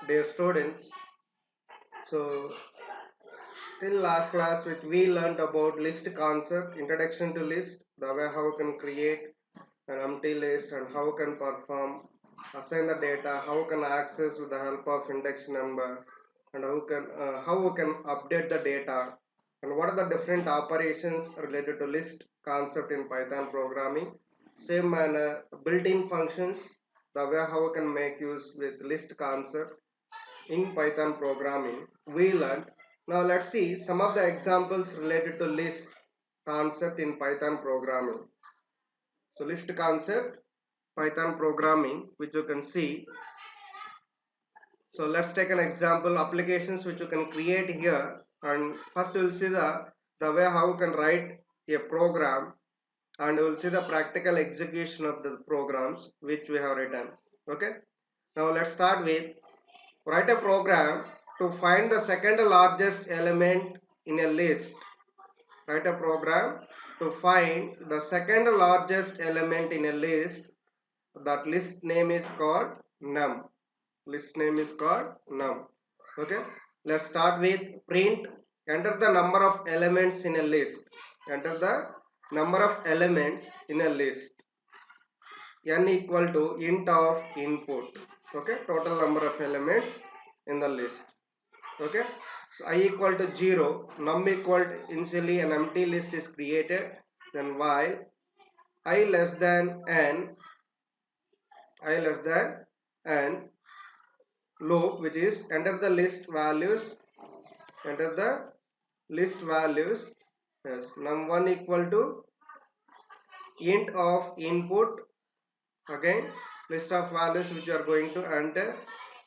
Dear students, so till last class which we learnt about list concept, introduction to list, the way how we can create an empty list and how we can perform, assign the data, how we can access with the help of index number, and how we can update the data, and what are the different operations related to list concept in Python programming. Same manner, built-in functions, the way how we can make use with list concept in Python programming we learned. Now let's see some of the examples related to list concept in Python programming. So list concept, Python programming, which you can see. So let's take an example applications which you can create here, and first we'll see the way how you can write a program, and we'll see the practical execution of the programs which we have written. Okay, now let's start with write a program to find the second largest element in a list. Write a program to find the second largest element in a list. That list name is called num. List name is called num. Okay. Let's start with print. Enter the number of elements in a list. Enter the number of elements in a list. N equal to int of input. Okay. Total number of elements in the list. Okay, so I equal to 0, num equal to initially an empty list is created, then while I less than n, I less than n loop, which is enter the list values, enter the list values. Yes, num1 equal to int of input, again list of values which you are going to enter,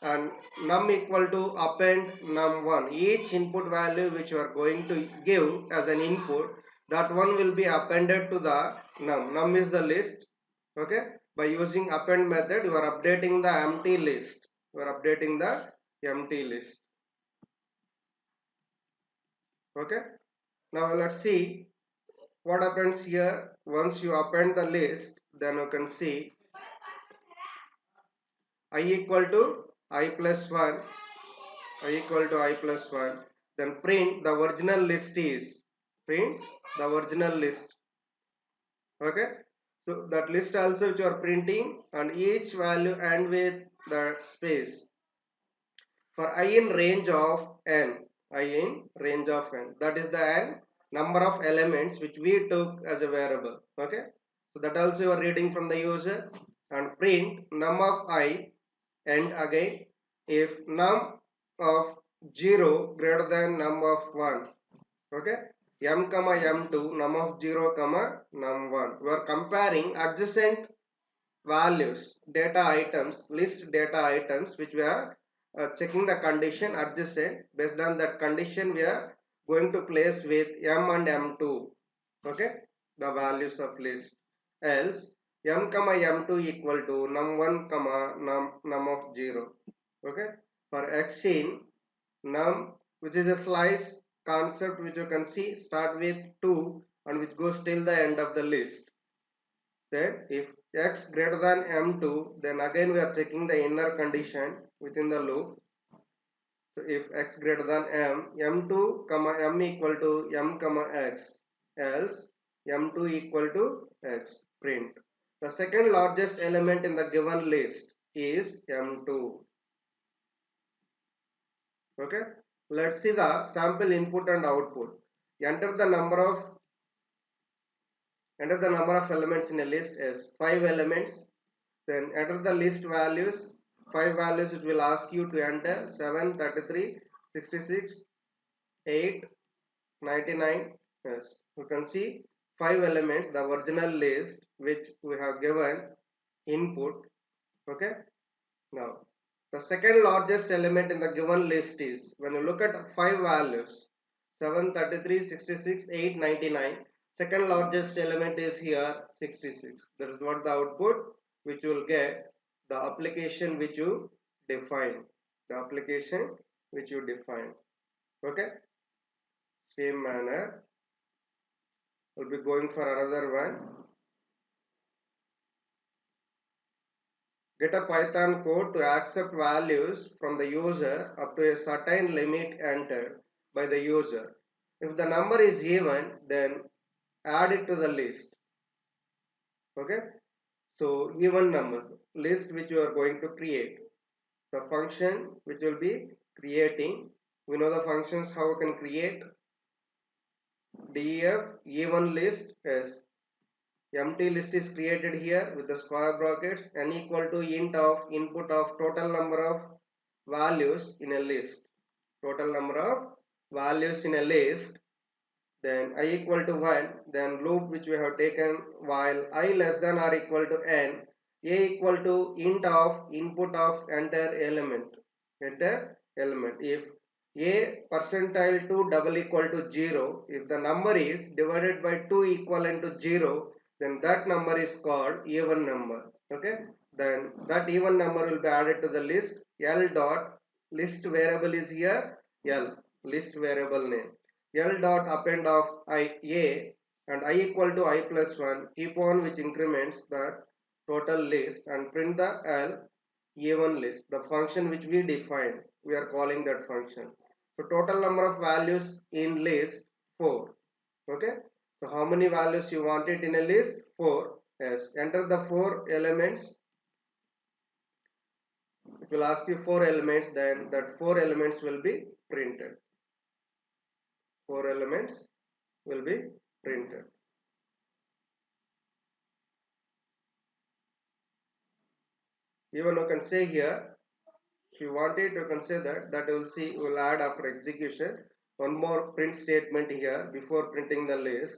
and num equal to append num1. Each input value which you are going to give as an input, that one will be appended to the num is the list. Okay, by using append method you are updating the empty list, you are updating the empty list. Okay, now let's see what happens here. Once you append the list, then you can see I equal to I plus 1, I equal to I plus 1, then print the original list is, print the original list. Okay, so that list also which you are printing, and each value end with the space. For I in range of n, I in range of n, that is the n number of elements which we took as a variable. Okay, so that also you are reading from the user, and print num of I, and again if num of 0 greater than num of 1. Okay, m comma m2, num of 0 comma num1. We are comparing adjacent values, data items, list data items which we are checking the condition adjacent. Based on that condition we are going to place with m and m2. Okay, the values of list. Else m comma m2 equal to num1 comma num of 0. Okay, for x in num, which is a slice concept which you can see start with 2 and which goes till the end of the list. Then if x greater than m2, then again we are checking the inner condition within the loop. So if x greater than m, m2 comma m equal to m comma x, else m2 equal to x, print. The second largest element in the given list is m2. Okay, let's see the sample input and output. Enter the number of elements in a list as 5 elements. Then enter the list values, 5 values it will ask you to enter: 7, 33, 66, 8, 99. Yes, you can see 5 elements, the original list which we have given input. Okay, now the second largest element in the given list is, when you look at 5 values, 7, 33, 66, 8, 99, second largest element is here 66. That is what the output which you will get, the application which you define, the application which you define. Okay, same manner we'll be going for another one. Get a Python code to accept values from the user up to a certain limit entered by the user. If the number is even, then add it to the list. Okay, so even number list which you are going to create, the function which will be creating. We know the functions how we can create. Def even list is empty list is created here with the square brackets, n equal to int of input of total number of values in a list. Total number of values in a list, then I equal to 1, then loop which we have taken while I less than or equal to n, a equal to int of input of enter element. If a percentile 2 double equal to 0, if the number is divided by 2 equivalent to 0, then that number is called even number. Okay, then that even number will be added to the list. L dot list variable is here, L list variable name. L dot append of a and I equal to I plus 1, keep on which increments the total list, and print the L even list, the function which we defined. We are calling that function. So total number of values in list 4. Okay, so how many values you want it in a list? 4. Yes, enter the 4 elements. It will ask you 4 elements, then that 4 elements will be printed. 4 elements will be printed. Even you can say here, if you want it, you can say that you will see, you will add after execution one more print statement here before printing the list.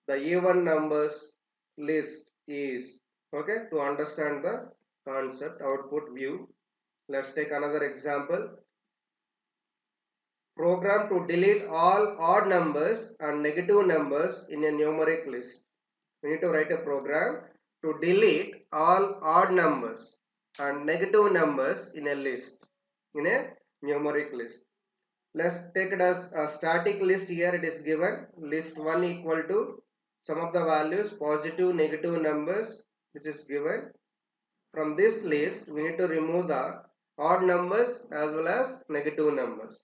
The even numbers list is, okay, to understand the concept output view. Let's take another example. Program to delete all odd numbers and negative numbers in a numeric list. We need to write a program to delete all odd numbers and negative numbers in a list, in a numeric list. Let's take it as a static list. Here it is given list 1 equal to some of the values positive negative numbers which is given. From this list we need to remove the odd numbers as well as negative numbers.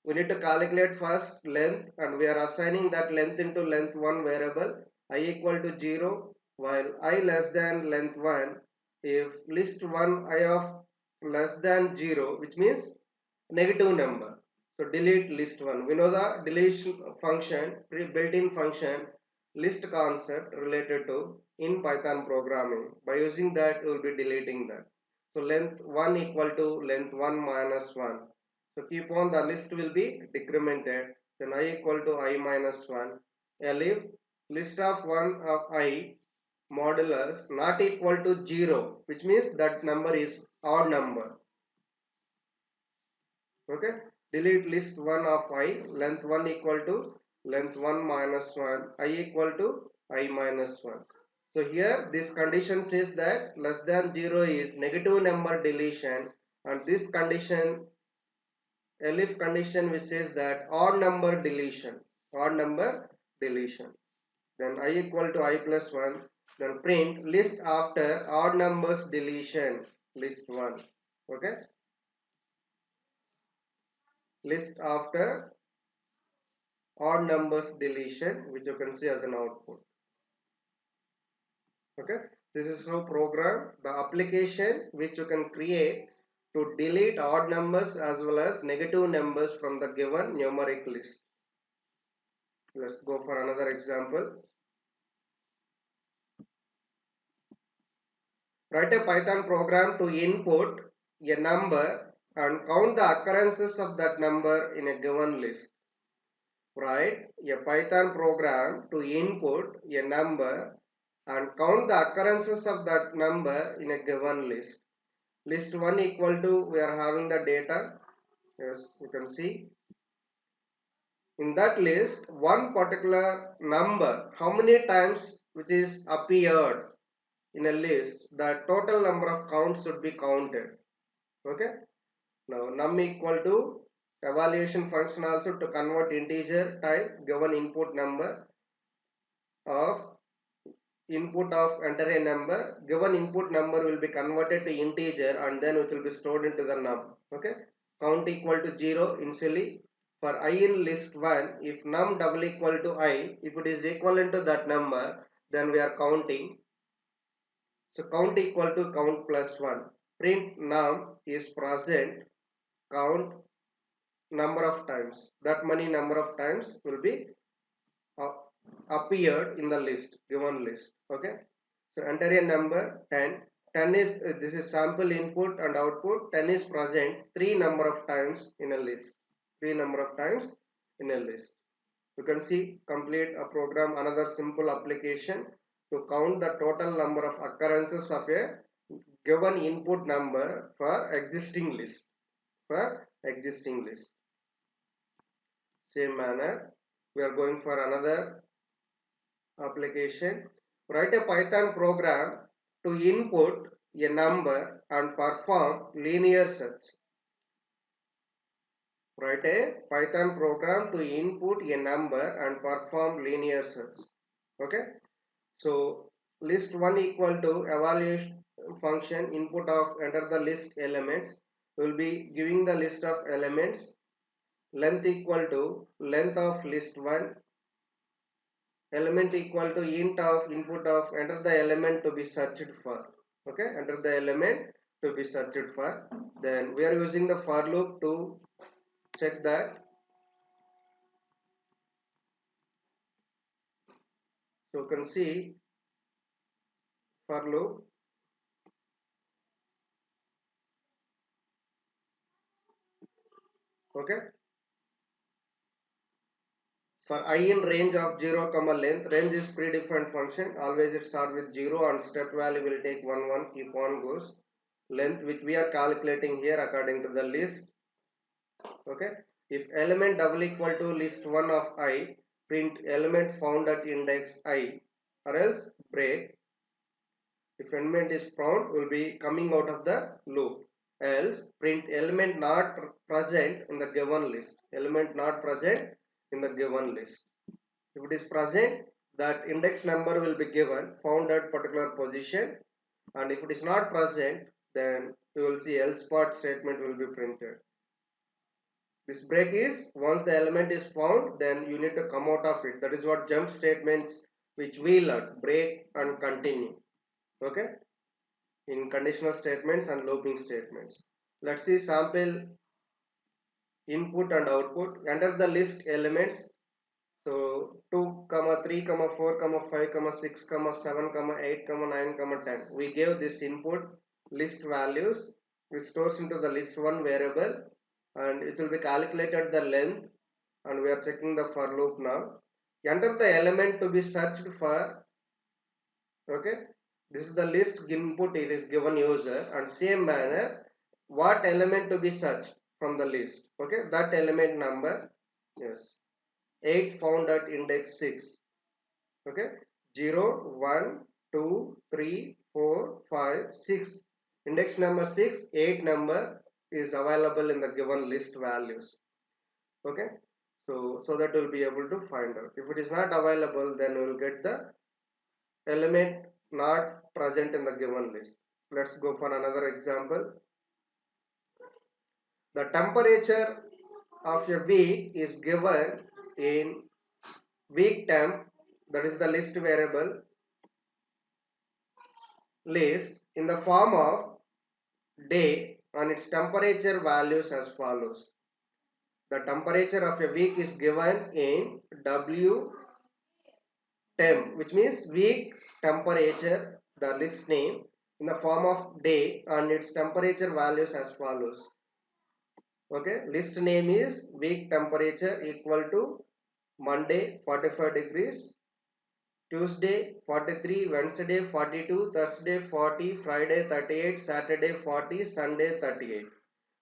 We need to calculate first length, and we are assigning that length into length 1 variable I equal to 0 while I less than length 1. If list 1 I of less than 0, which means negative number, so delete list 1. We know the deletion function, built-in function list concept related to in Python programming. By using that, you will be deleting that. So length 1 equal to length 1 minus 1. So keep on, the list will be decremented. Then I equal to I minus 1. If list of 1 of I modulus not equal to 0, which means that number is odd number. Okay, delete list 1 of I, length 1 equal to length 1 minus 1, I equal to I minus 1. So here this condition says that less than 0 is negative number deletion, and this condition, elif condition, which says that odd number deletion, odd number deletion. Then I equal to I plus 1, then print list after odd numbers deletion list 1. Okay, list after odd numbers deletion, which you can see as an output. Okay, this is how program the application which you can create to delete odd numbers as well as negative numbers from the given numeric list. Let's go for another example. Write a Python program to input a number and count the occurrences of that number in a given list. Write a Python program to input a number and count the occurrences of that number in a given list. List 1 equal to, we are having the data. Yes, you can see. In that list, one particular number, how many times which is appeared in a list, the total number of counts should be counted. Okay. Now num equal to evaluation function also to convert integer type given input number of input of enter a number, given input number will be converted to integer and then it will be stored into the num. Okay, count equal to 0 initially for I in list 1. If num double equal to I, if it is equivalent to that number, then we are counting. So count equal to count plus 1. Print num is present, count number of times, that many number of times will be appeared in the list, given list. Okay, so enter a number 10. 10 is this is sample input and output. 10 is present 3 number of times in a list, 3 number of times in a list. You can see complete a program, another simple application to count the total number of occurrences of a given input number for existing list, for existing list. Same manner we are going for another application. Write a Python program to input a number and perform linear search. Write a Python program to input a number and perform linear search. Okay, so list 1 equal to evaluation function input of enter the list elements. Will be giving the list of elements. Length equal to length of list 1, element equal to int of input of enter the element to be searched for. Okay, enter the element to be searched for. Then we are using the for loop to check that. So you can see for loop. Okay, for I in range of 0 comma length, range is predefined function, always it start with 0 and step value will take 1 1, keep on goes. Length which we are calculating here according to the list. Okay, if element double equal to list 1 of I, print element found at index I, or else break. If element is found, will be coming out of the loop. Else print element not present in the given list, element not present in the given list. If it is present, that index number will be given, found at particular position, and if it is not present, then you will see else part statement will be printed. This break is once the element is found, then you need to come out of it. That is what jump statements which we learn, break and continue. Okay, in conditional statements and looping statements. Let's see sample input and output. Enter the list elements. So 2, 3, 4, 5, 6, 7, 8, 9, 10. We gave this input list values. It stores into the list 1 variable and it will be calculated the length, and we are checking the for loop now. Enter the element to be searched for. Okay, this is the list input it is given user, and same manner what element to be searched from the list. Okay, that element number, yes, 8 found at index 6. Okay, 0 1 2 3 4 5 6, index number 6, 8 number is available in the given list values. Okay, so that we'll be able to find out. If it is not available, then we will get the element not present in the given list. Let's go for another example. The temperature of a week is given in week temp, that is the list variable list, in the form of day and its temperature values as follows. The temperature of a week is given in W temp, which means week temperature, the list name, in the form of day and its temperature values as follows. Okay, list name is week temperature equal to Monday 45 degrees, Tuesday 43, Wednesday 42, Thursday 40, Friday 38, Saturday 40, Sunday 38.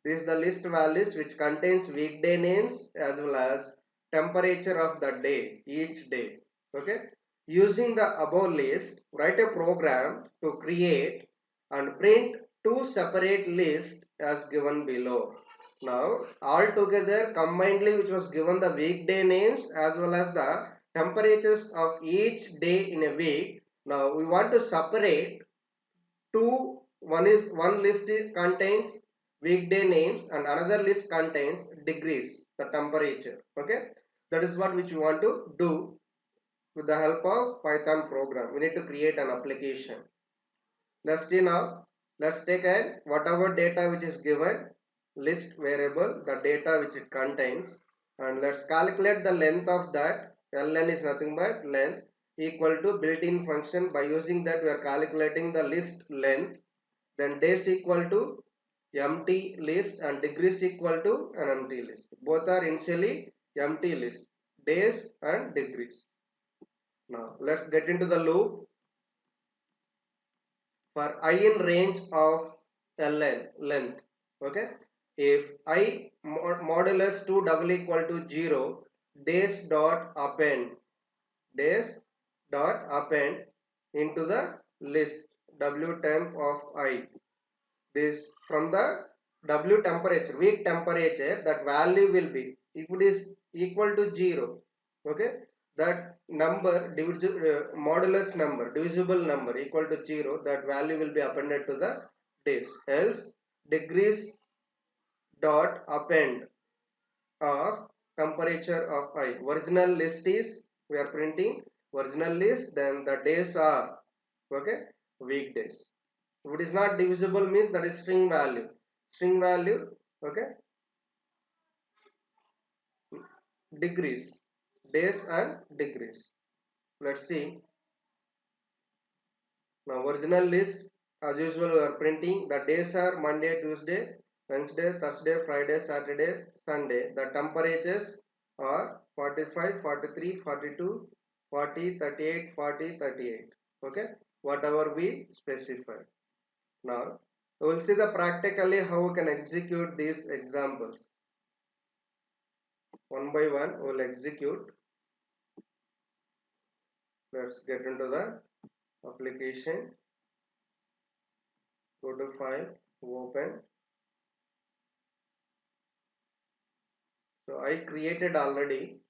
This is the list values which contains weekday names as well as temperature of the day, each day. Okay, using the above list, write a program to create and print two separate lists as given below. Now all together combinedly, which was given the weekday names as well as the temperatures of each day in a week. Now we want to separate two. One list contains weekday names and another list contains degrees, the temperature. Okay, that is what which we want to do with the help of Python program. We need to create an application. Let's see now. Let's take a whatever data which is given, list variable, the data which it contains, and let's calculate the length of that. Ln is nothing but length equal to built-in function. By using that, we are calculating the list length. Then days equal to empty list and degrees equal to an empty list. Both are initially empty list, days and degrees. Now let's get into the loop. For I in range of ln length, okay, if I modulus 2 double equal to 0, days dot append, days dot append into the list w temp of I. This from the w temperature, week temperature, that value will be, if it is equal to 0, okay, that number modulus number, divisible number equal to 0, that value will be appended to the days. Else degrees dot append of temperature of I. Original list is, we are printing original list, then the days are, okay, weekdays. If it is not divisible means that is string value. String value, okay, degrees, days and degrees. Let's see. Now original list, as usual we are printing, the days are Monday, Tuesday, Wednesday, Thursday, Friday, Saturday, Sunday. The temperatures are 45, 43, 42, 40, 38, 40, 38. Okay, whatever we specify. Now we will see the practically how we can execute these examples. One by one we will execute. Let's get into the application. Go to file, open. So I created already.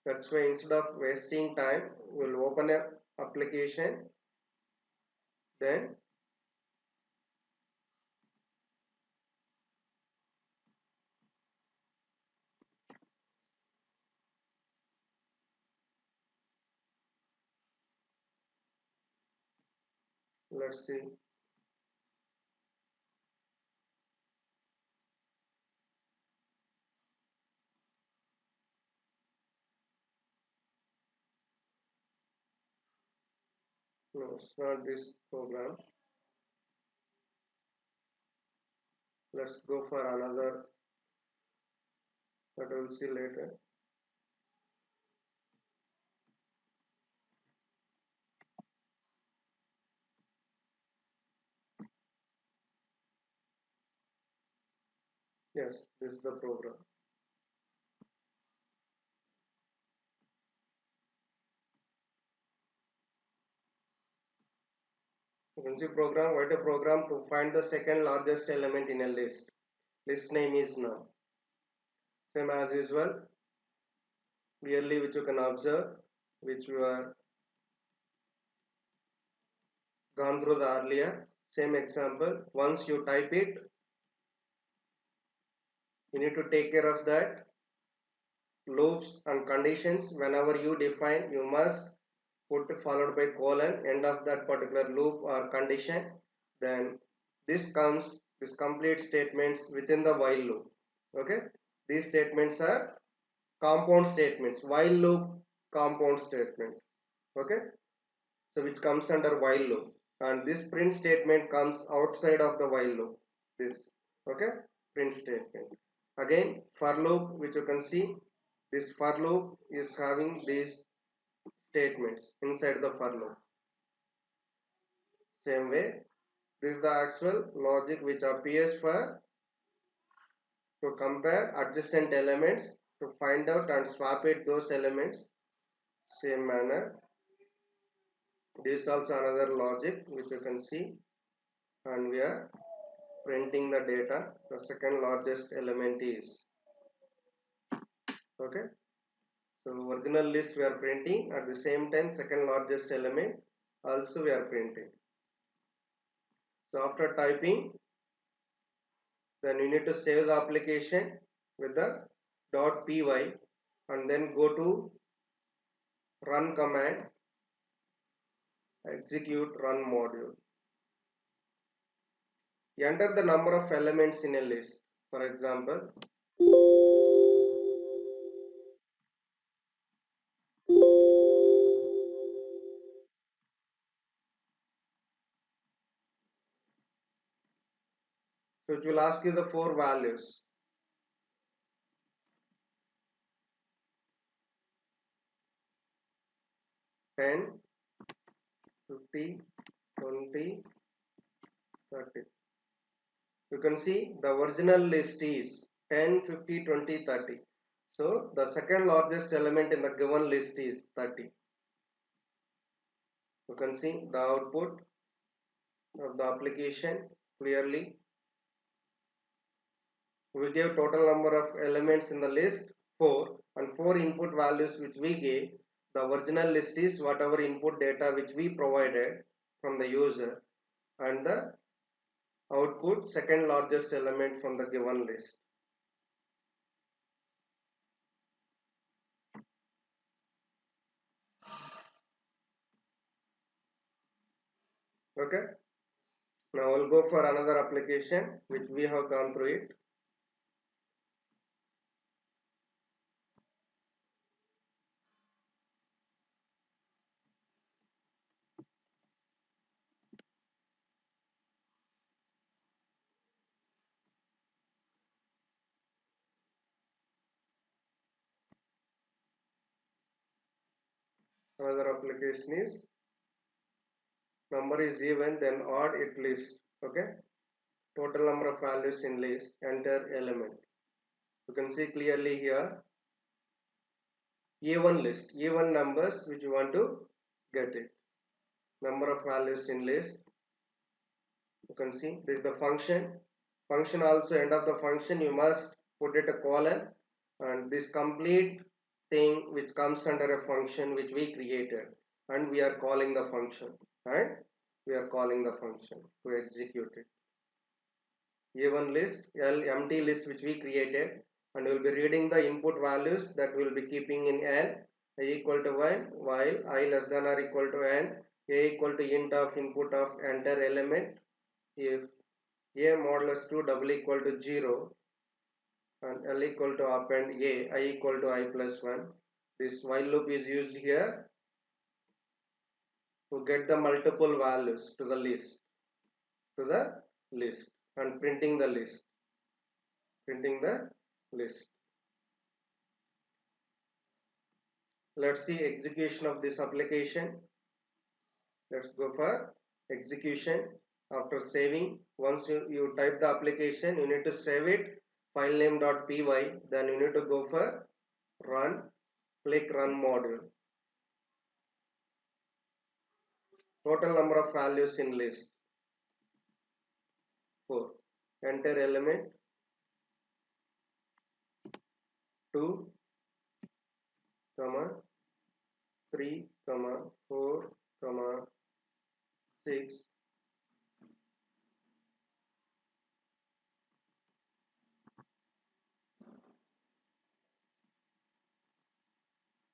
That's why instead of wasting time, we'll open a application. Then let's see. No, it's not this program. Let's go for another that we'll see later. Yes, this is the program. You can see program, write a program to find the second largest element in a list. List name is none. Same as usual. Clearly, which you can observe, which we are gone through the earlier. Same example. Once you type it, you need to take care of that. Loops and conditions, whenever you define, you must put followed by colon, end of that particular loop or condition. Then this complete statements within the while loop. Okay, these statements are compound statements, while loop compound statement. Okay, so which comes under while loop, and this print statement comes outside of the while loop. This, okay, print statement. Again for loop, which you can see, this for loop is having these statements inside the for loop. Same way, this is the actual logic which appears for to compare adjacent elements, to find out and swap it those elements. Same manner, this is also another logic which you can see, and we are printing the data. The second largest element is, okay, so original list we are printing, at the same time second largest element also we are printing. So after typing, then you need to save the application with the .py and then go to run command, execute run module. Enter the number of elements in a list. For example, so it will ask you the four values. 10, 50, 20, 30. You can see the original list is 10, 50, 20, 30. So the second largest element in the given list is 30. You can see the output of the application clearly. We gave total number of elements in the list 4 and 4 input values which we gave. The original list is whatever input data which we provided from the user, and the output second largest element from the given list. Okay, now we'll go for another application which we have gone through it. Another application is number is even, then odd it list. Okay, total number of values in list, enter element. You can see clearly here even list, even numbers which you want to get it. Number of values in list. You can see this is the function. Function also, end of the function you must put it a colon, and this complete thing which comes under a function which we created, and we are calling the function, right? We are calling the function to execute it. A1 list, empty list which we created, and we will be reading the input values that we will be keeping in n, I equal to 1, while I less than or equal to n, a equal to int of input of enter element, if a modulus 2 double equal to 0 and l equal to append a, I equal to I plus 1. This while loop is used here to get the multiple values to the list, and printing the list. Let's see execution of this application. Let's go for execution. After saving, once you type the application, you need to save it, file name.py, then you need to go for run, click run module. Total number of values in list 4. Enter element 2, 3, 4, 6.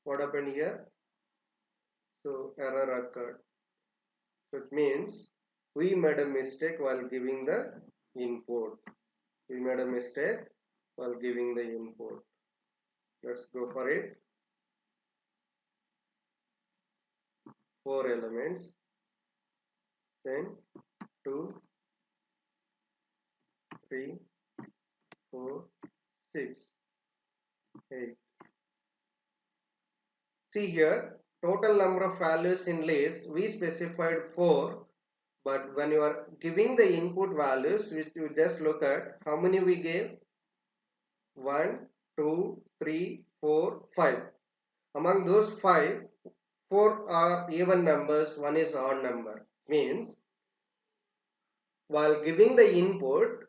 What happened here? So error occurred. So it means we made a mistake while giving the input. We made a mistake while giving the input. Let's go for it. 4 elements. Then 2, 3, 4, 6, 8. See here, total number of values in list we specified 4, but when you are giving the input values, which you just look at, how many we gave? 1, 2, 3, 4, 5. Among those 5, 4 are even numbers, 1 is odd number. Means while giving the input,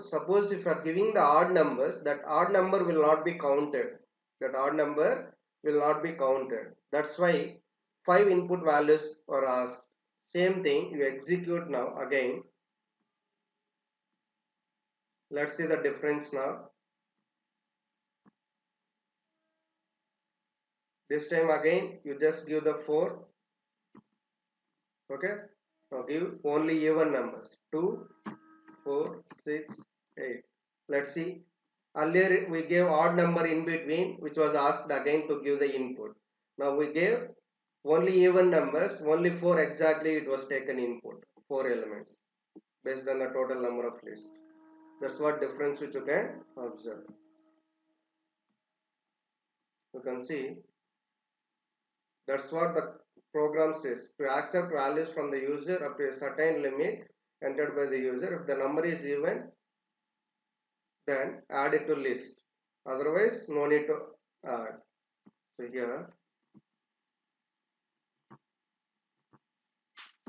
suppose if you are giving the odd numbers, that odd number will not be counted. That's why 5 input values are asked. Same thing you execute now again. Let's see the difference now. This time again you just give the 4. Okay, now give only even numbers 2, 4, 6, 8. Let's see. Earlier we gave odd number in between, which was asked again to give the input. Now we gave only even numbers, only 4 exactly it was taken input, 4 elements based on the total number of lists. That's what difference which you can observe. You can see that's what the program says. To accept values from the user up to a certain limit entered by the user. If the number is even, then add it to list. Otherwise, no need to add. So here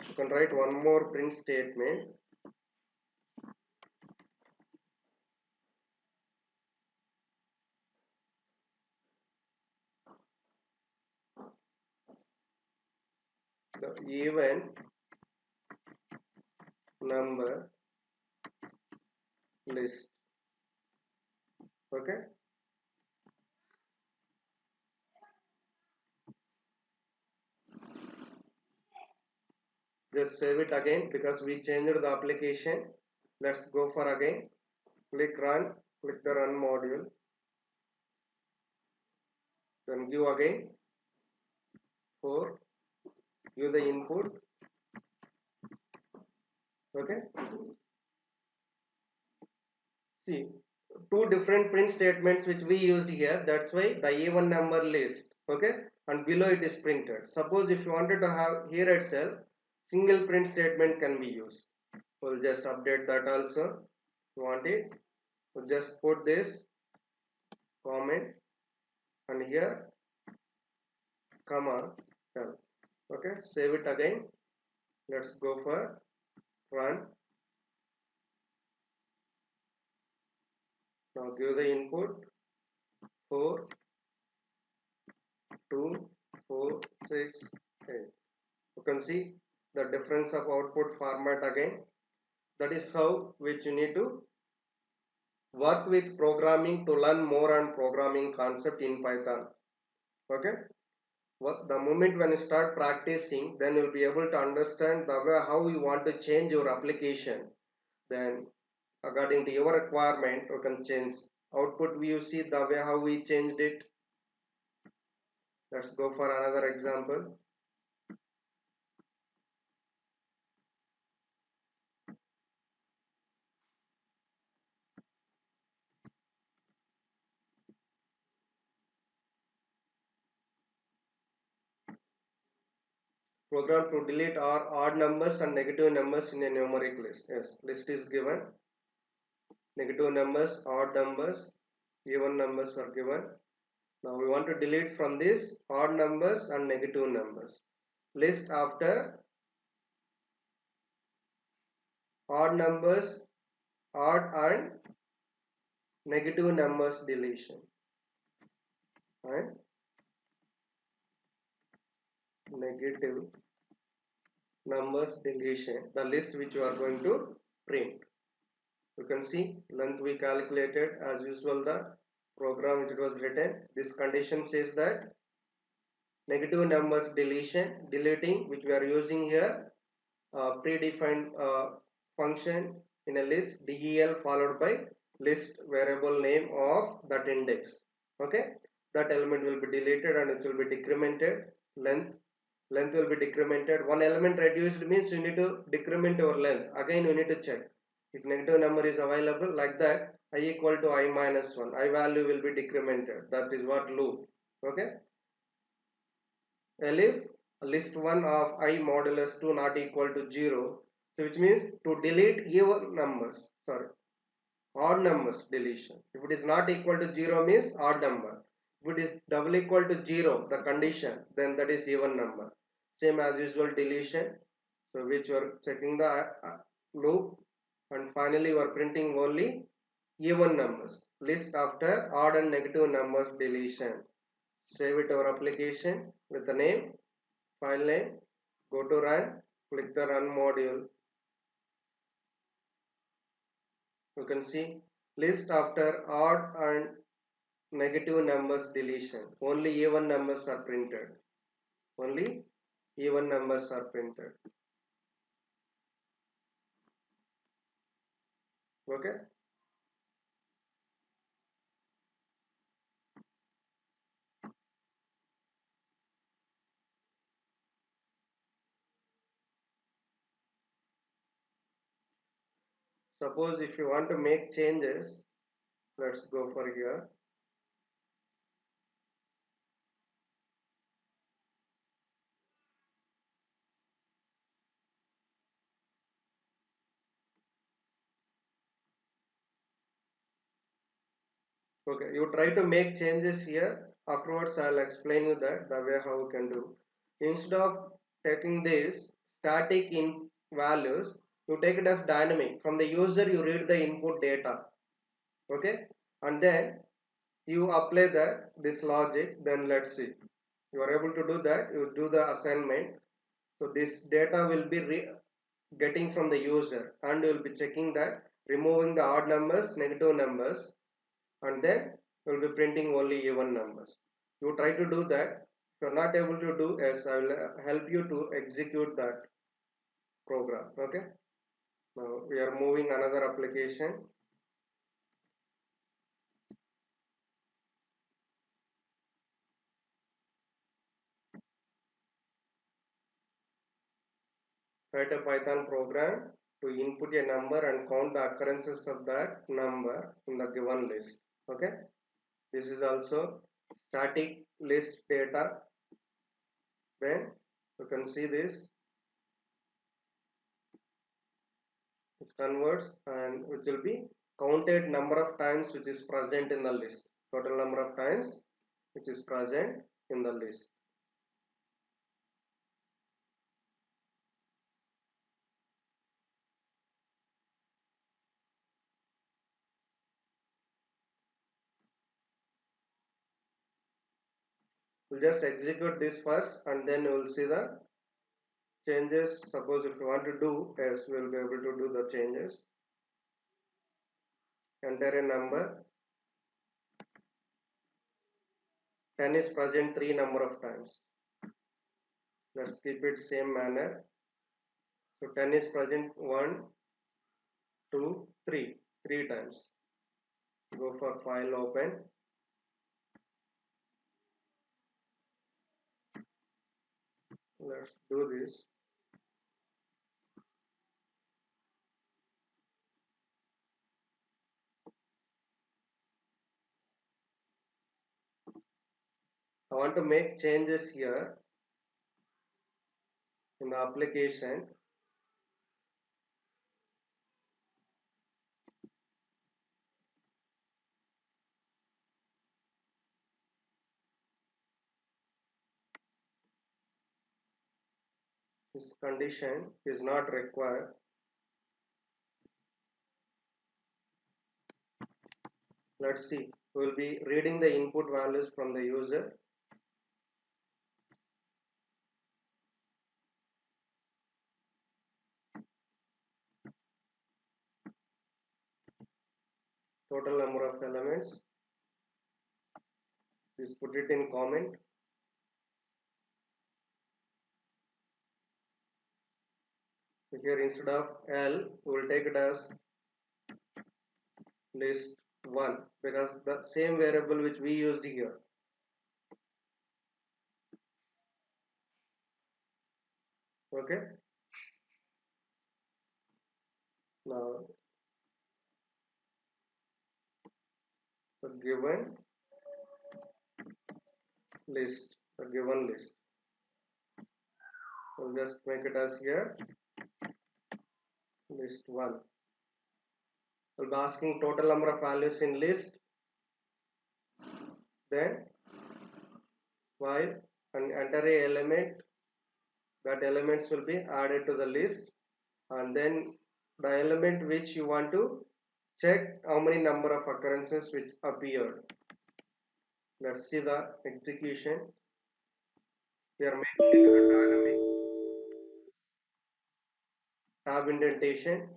you can write one more print statement. The even number list. Okay. Just save it again because we changed the application. Let's go for again. Click run. Click the run module. Then give again 4. Give the input. Okay. See, two different print statements which we used here. That's why the even number list. Okay. And below it is printed. Suppose if you wanted to have here itself, single print statement can be used. We'll just update that also. You want it? So just put this comment and here comma l. Okay. Save it again. Let's go for run. Now give the input 4, 2, 4, 6, 8. You can see the difference of output format again. That is how which you need to work with programming to learn more on programming concept in Python. Okay. The moment when you start practicing, then you'll be able to understand the way how you want to change your application. Then according to your requirement, you can change output. You see the way how we changed it. Let's go for another example. Program to delete all odd numbers and negative numbers in a numeric list. Yes, list is given. Negative numbers, odd numbers, even numbers were given. Now we want to delete from this odd numbers and negative numbers. List after odd numbers, odd and negative numbers deletion. And negative numbers deletion, the list which you are going to print. You can see length we calculated as usual the program which was written. This condition says that negative numbers deleting which we are using here predefined function in a list del followed by list variable name of that index. Okay, that element will be deleted and it will be decremented. Length will be decremented. One element reduced means you need to decrement your length. Again you need to check if negative number is available, like that I equal to I minus 1, I value will be decremented. That is what loop. Okay, elif list 1 of I modulus 2 not equal to 0, so which means to delete even numbers, sorry, odd numbers deletion. If it is not equal to 0 means odd number. If it is double equal to 0 the condition, then that is even number. Same as usual deletion. So which you are checking the loop and finally you are printing only even numbers. List after odd and negative numbers deletion. Save it our application with the name file name, go to run, click the run module. You can see list after odd and negative numbers deletion. Only even numbers are printed. Only even numbers are printed. Okay. Suppose if you want to make changes, let's go for here. Okay, you try to make changes here. Afterwards, I'll explain you that the way how you can do. Instead of taking this static in values, you take it as dynamic. From the user, you read the input data. Okay, and then you apply that this logic. Then let's see. You are able to do that. You do the assignment. So this data will be getting from the user, and you will be checking that, removing the odd numbers, negative numbers, and then you will be printing only even numbers. You try to do that. If you are not able to do, yes, I will help you to execute that program. Okay. Now we are moving another application. Write a Python program to input a number and count the occurrences of that number in the given list. Okay. This is also static list data. Then you can see this, it converts and which will be counted number of times which is present in the list, total number of times which is present in the list. We'll just execute this first and then we will see the changes. Suppose if you want to do, yes, we will be able to do the changes. Enter a number. 10 is present 3 number of times. Let's keep it same manner. So 10 is present 1, 2, 3, 3 times. Go for file, open. Let's do this. I want to make changes here in the application. This condition is not required. Let's see. We will be reading the input values from the user. Total number of elements. Just put it in comment. So here instead of L, we will take it as list 1 because the same variable which we used here. Okay. Now the given list, the given list. We'll just make it as here list 1. We'll be asking total number of values in list. Then while and enter a element, that elements will be added to the list, and then the element which you want to check how many number of occurrences which appeared. Let's see the execution. We are making it as a dynamic tab indentation.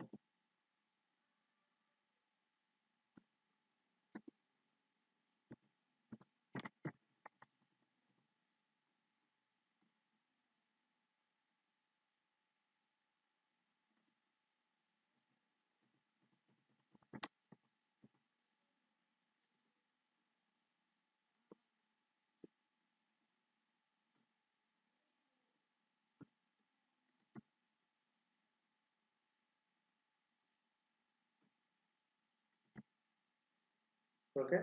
Okay.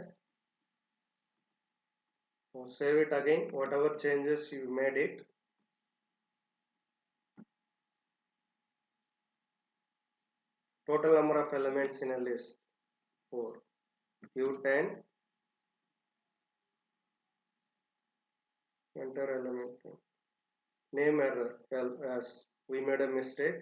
Now save it again. Whatever changes you made it. Total number of elements in a list 4. Give 10. Enter element. Name error as we made a mistake.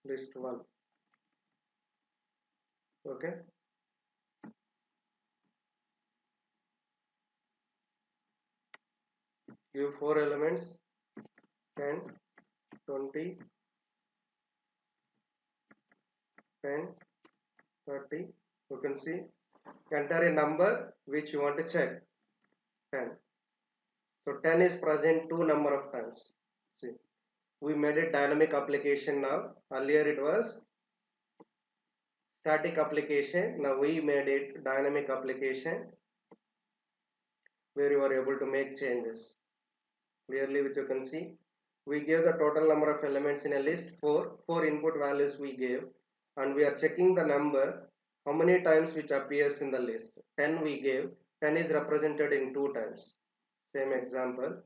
List 1. Okay. Give 4 elements 10, 20, 10, 30. You can see enter a number which you want to check 10. So 10 is present two number of times. See, we made it dynamic application now. Earlier it was static application. Now we made it dynamic application where you are able to make changes. Clearly, which you can see, we gave the total number of elements in a list 4. 4 input values we gave, and we are checking the number how many times which appears in the list. 10 we gave. 10 is represented in 2 times. Same example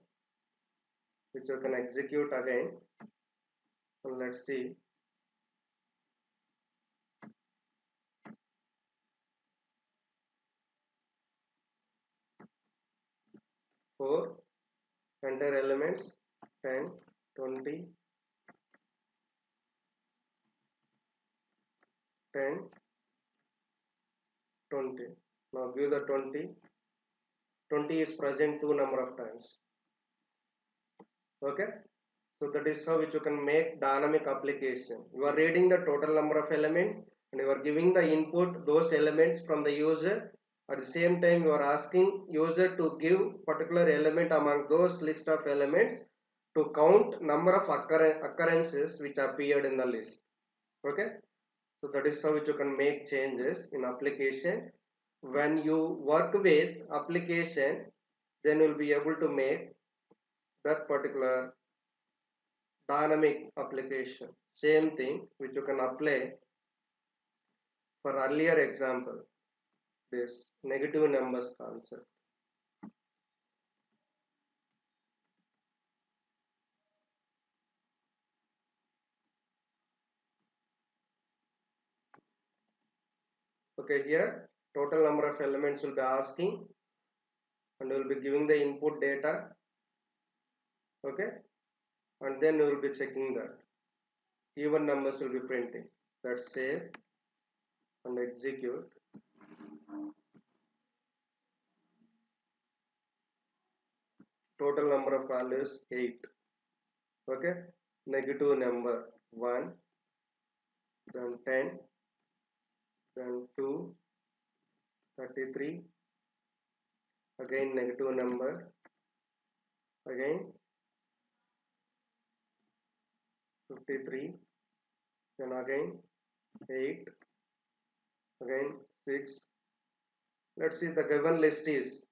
which you can execute again, and let's see. Four, enter elements 10, 20, 10, 20. Now give the 20. 20 is present two number of times. Okay. So that is how which you can make dynamic application. You are reading the total number of elements and you are giving the input those elements from the user. At the same time, you are asking user to give particular element among those list of elements to count number of occurrences which appeared in the list. Okay. So that is how which you can make changes in application. When you work with application, then you will be able to make that particular dynamic application. Same thing which you can apply for earlier example, this negative numbers concept. Okay, here total number of elements will be asking and we will be giving the input data. Okay, and then we will be checking that even numbers will be printing. Let's save and execute. Total number of values 8. Okay, negative number 1, then 10, then 2, 33, again negative number, again 53, then again 8, again 6. Let's see, the given list is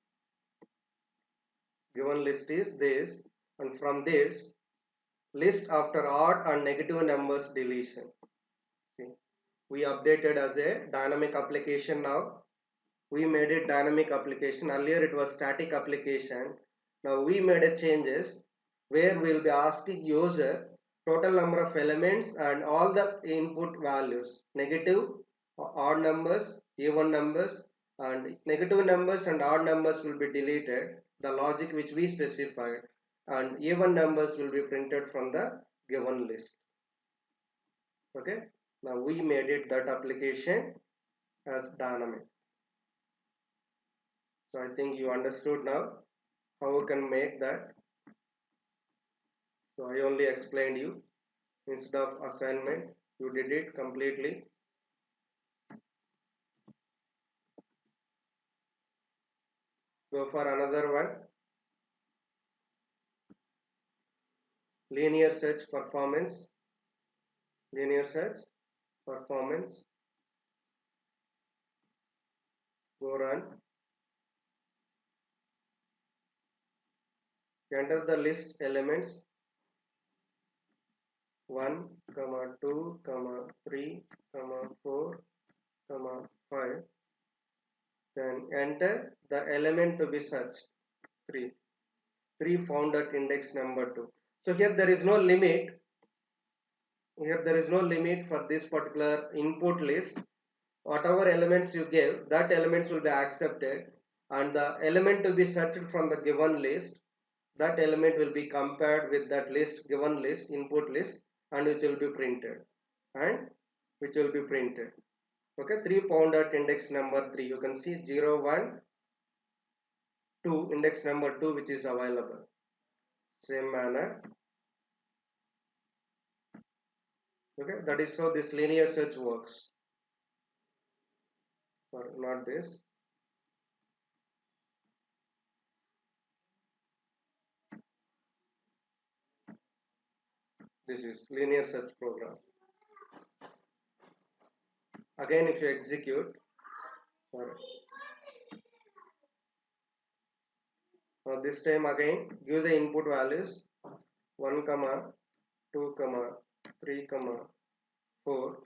this, and from this list after odd and negative numbers deletion. See, we updated as a dynamic application now. We made it dynamic application. Earlier it was static application. Now we made a changes where we will be asking user total number of elements and all the input values, negative, odd numbers, even numbers, and negative numbers and odd numbers will be deleted. The logic which we specified. and even numbers will be printed from the given list. Okay, now we made it that application as dynamic. So I think you understood now how we can make that. So I only explained you. Instead of assignment, you did it completely. Go for another one. Linear search performance. Linear search performance. Go run. Enter the list elements 1, 2, 3, 4, 5. Then enter the element to be searched 3. 3 found at index number 2. So here there is no limit. Here there is no limit for this particular input list. Whatever elements you give, that elements will be accepted, and the element to be searched from the given list, that element will be compared with that list, given list, input list, and which will be printed. And which will be printed. Okay, 3 found at index number 3. You can see 0, 1, 2, index number 2, which is available. Same manner. Okay, that is how this linear search works. Or not this. This is linear search program. Again, if you execute, now this time again give the input values 1, 2, 3, 4.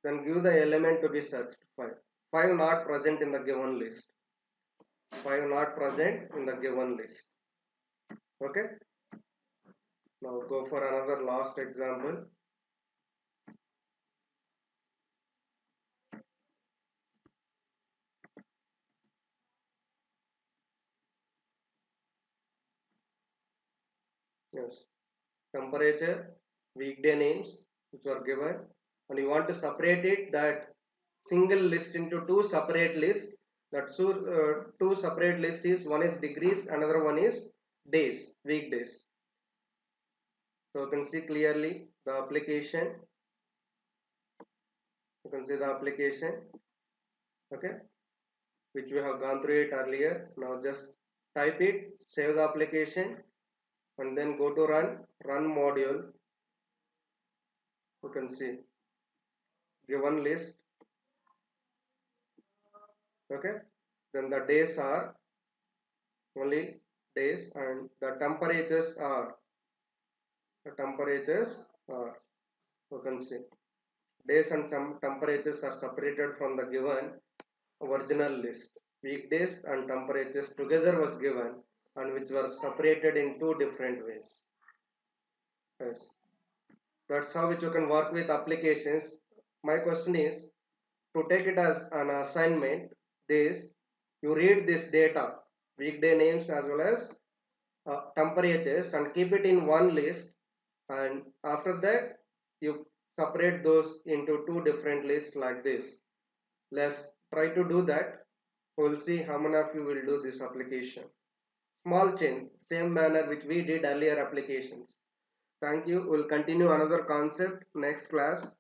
Then give the element to be searched 5. 5 not present in the given list. 5 not present in the given list. Okay. Now go for another last example. Yes. Temperature, weekday names which are given, and you want to separate it, that single list into two separate lists. That two separate lists is, one is degrees, another one is days, weekdays. So you can see clearly the application. You can see the application, okay, which we have gone through it earlier. Now just type it, save the application, and then go to run module. You can see given list, okay. Then the days are only days, and the temperatures are you can see days and some temperatures are separated from the given original list. Weekdays and temperatures together was given, and which were separated in two different ways. Yes, that's how which you can work with applications. My question is to take it as an assignment. This, you read this data, weekday names as well as temperatures, and keep it in one list, and after that you separate those into two different lists like this. Let's try to do that. We'll see how many of you will do this application. Small change, same manner which we did earlier applications. Thank you. We'll continue another concept next class.